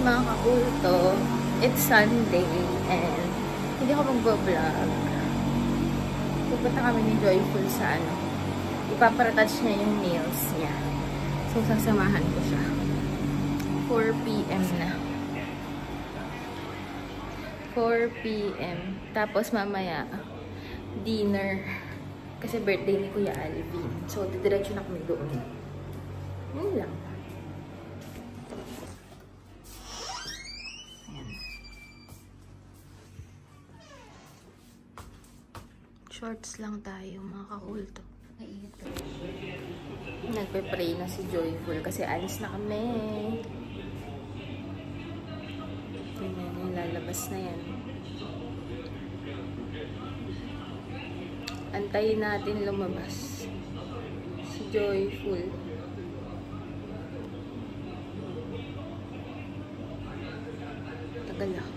mga kakulto, it's Sunday and hindi ako magbablog. Pupunta kami ni Joyful sa ano. Ipaparatouch niya yung nails niya. So, sasamahan ko siya. 4 PM na. 4 PM. Tapos mamaya, dinner. Kasi birthday ni Kuya Alvin. So, didiretso na kami doon. Yun lang. Ayan. Shorts lang tayo, mga kakulto. Nagpe-pray na si Joyful kasi alis na kami. Tingnan yung lalabas na yan. Antayin natin lumabas si Joyful. Tagal lang.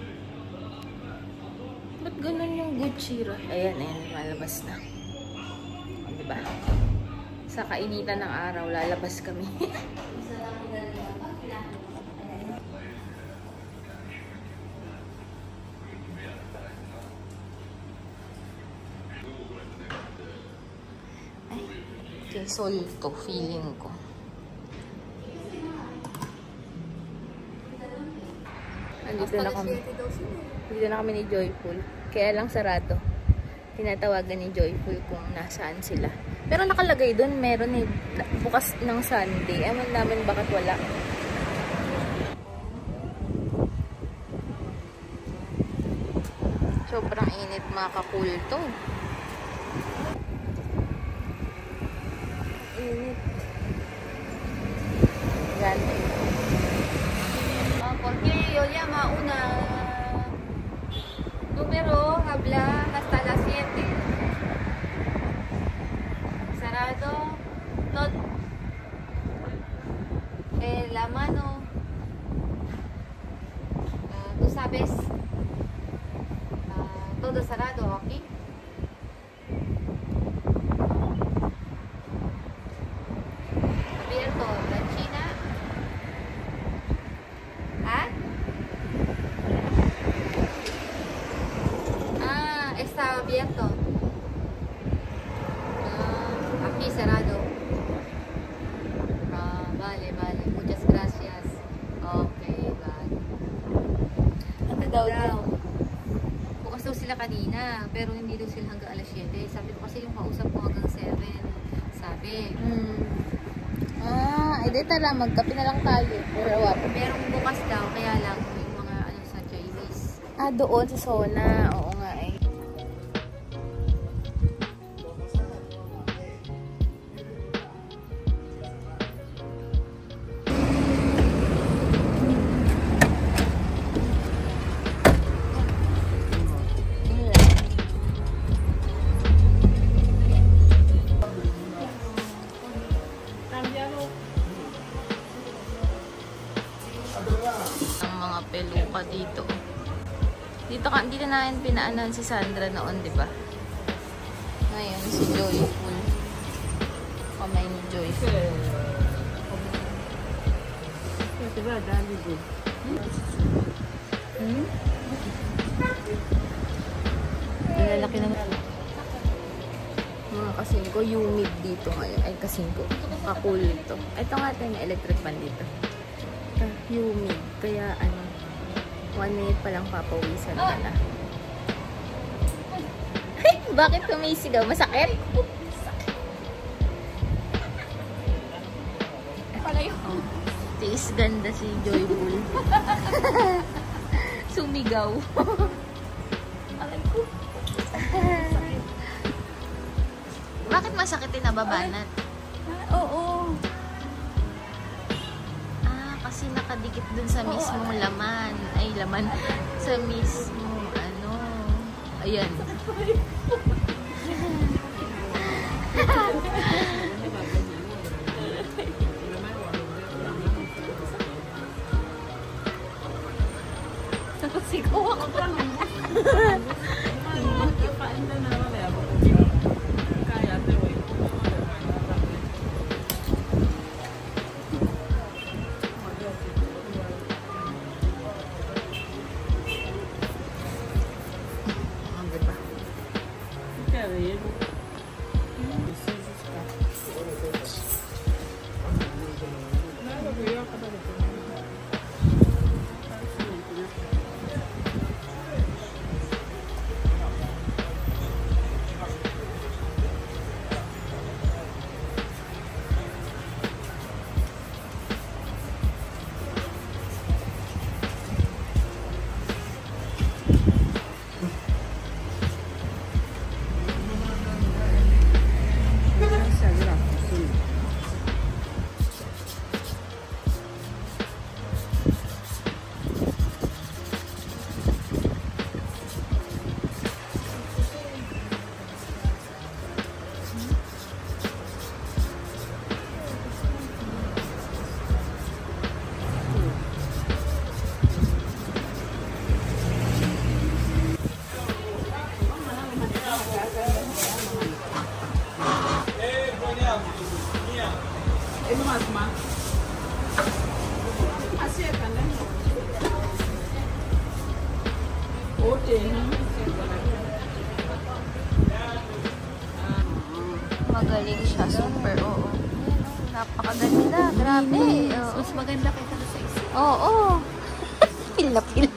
Ba't ganun yung Gucci? Ayan, lalabas na. Diba? Sa kainitan ng araw, lalabas kami. Ay, kay Sol to, feeling ko. Nandito na kami. Nandito na kami ni Joyful. Kaya lang sarado. Tinatawagan ni Joyful kung nasaan sila. Pero nakalagay doon, meron eh, bukas ng Sunday. Ewan namin bakit wala. Sobrang init mga kakulto. Init. Ganda yun. Porque yo llamo a una número, habla hasta las 7. Sarado, todo, la mano, tú sabes, todo cerrado aquí. Abierto la China. ¿Ah? Está abierto. Aquí cerrado. Vale, vale. Muchas gracias. Okay, vale. Ano daw? Bukas daw sila kanina, pero hindi daw sila hanggang alas 7. Sabi ko kasi yung kausap ko hanggang 7. Sabi. Edi tara, magkape na lang tayo. Merong bukas daw, kaya lang yung mga ano sa Chinese. Doon sa Sona. Oo nga eh. Peluka dito. Dito namin pinaanan si Sandra noon, di ba? Ngayon si Joyful. Kamay ni Joyful. Diba, dali din. Malalaki naman. Mga kasingko, humid dito ngayon. Ay, kasingko. Kakulto. Ito nga tayo na electric fan dito. Humid. Kaya ano, 1 minute pa lang papawisan ka na. Ay, bakit kumisigaw? Masakit? Oh, tiis ganda si Joyful. Sumigaw. Alam ko. Bakit masakit yung nababanat? Oo. Kasi nakadikit dun sa mismong laman. Ay, laman. Sa mismong, ano. Ayan. Tapos ikaw ako pa naman. Magaling siya, super, oo. Napakaganda, grabe. Mas maganda kaysa sa isa. Oo. Pil na pil.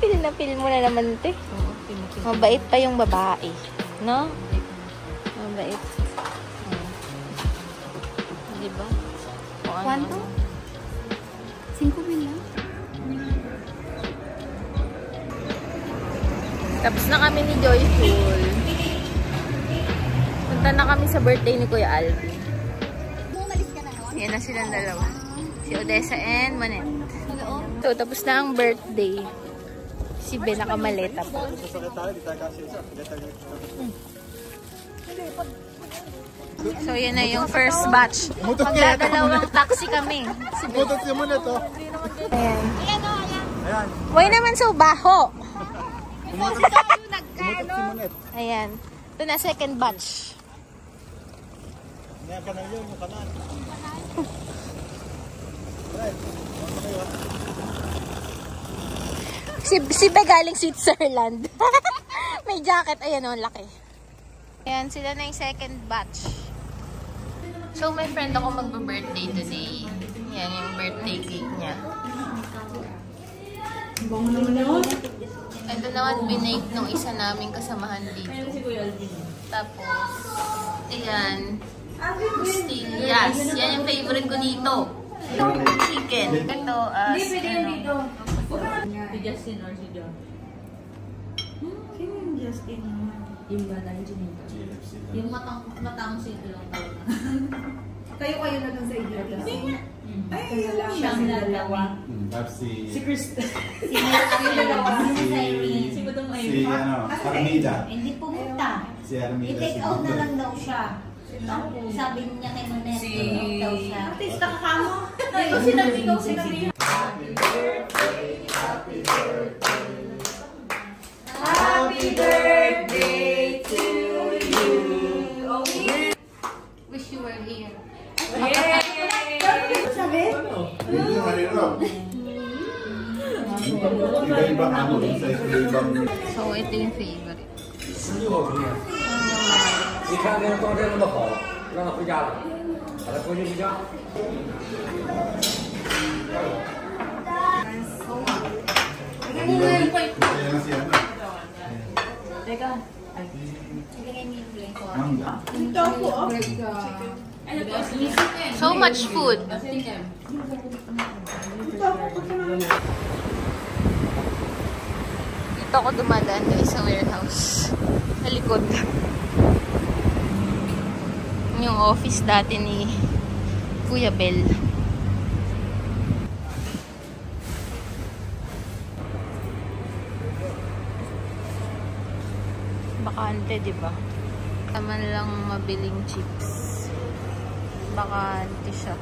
Pil na pil mo na naman, te. Mabait pa yung babae. No? Mabait. Diba? Kwanto? 5,000 lang? Tapos na kami ni Joyful. Punta na kami sa birthday ni Kuya Alvin. Yan na silang dalawa. Si Odessa and Manet. So, tapos na ang birthday. Si Ben nakamaleta po. So, yan na yung first batch. Magdadalawang taxi kami. Si Ben. Ayan. Huwag naman so baho. Ayan. Ito na second batch. Si Be galing Switzerland. May jacket. Ayan o, laki. Ayan, sila na yung second batch. So, my friend ako magbe-birthday today. Yan yung birthday cake niya. Ito naman binake nung isa naming kasamahan dito. Tapos, ayan. Yes, yan yung favorite ko dito. Chicken. Ito, Si Justin or si John? Sino yung Justin? Yung bata yung Janine. Yung matang sila lang talaga. Kayo na lang sa inyo. Ay, siyang dalawa. Si Krista. Si dalawa. Si Budong Ayun. Si Armida. Hindi pumunta. Si Armida. I-take out na lang daw siya. Sabi niya kay Monet, take out daw siya. Artista ka kamo. Ikaw sinabi. Happy birthday. Happy birthday to you. Wish you were here. Yay! Sabi? Hindi naman ito. Iba-iba ano sa iba-ibang. So, ito yung favorite. 你看这个装这么好，让他回家了，把他拖进去家。 Kaya na siya. Teka. Mangga. So much food. Dito ako dumadaan guys sa warehouse. Sa likod. Yung office dati ni Kuya Bel. Bakante, di ba? Taman lang mabiling chips. Bakante siya.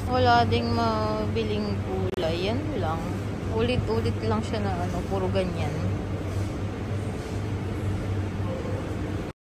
Wala ding mabiling gulay. Yan lang. Ulit-ulit lang siya na ano, puro ganyan.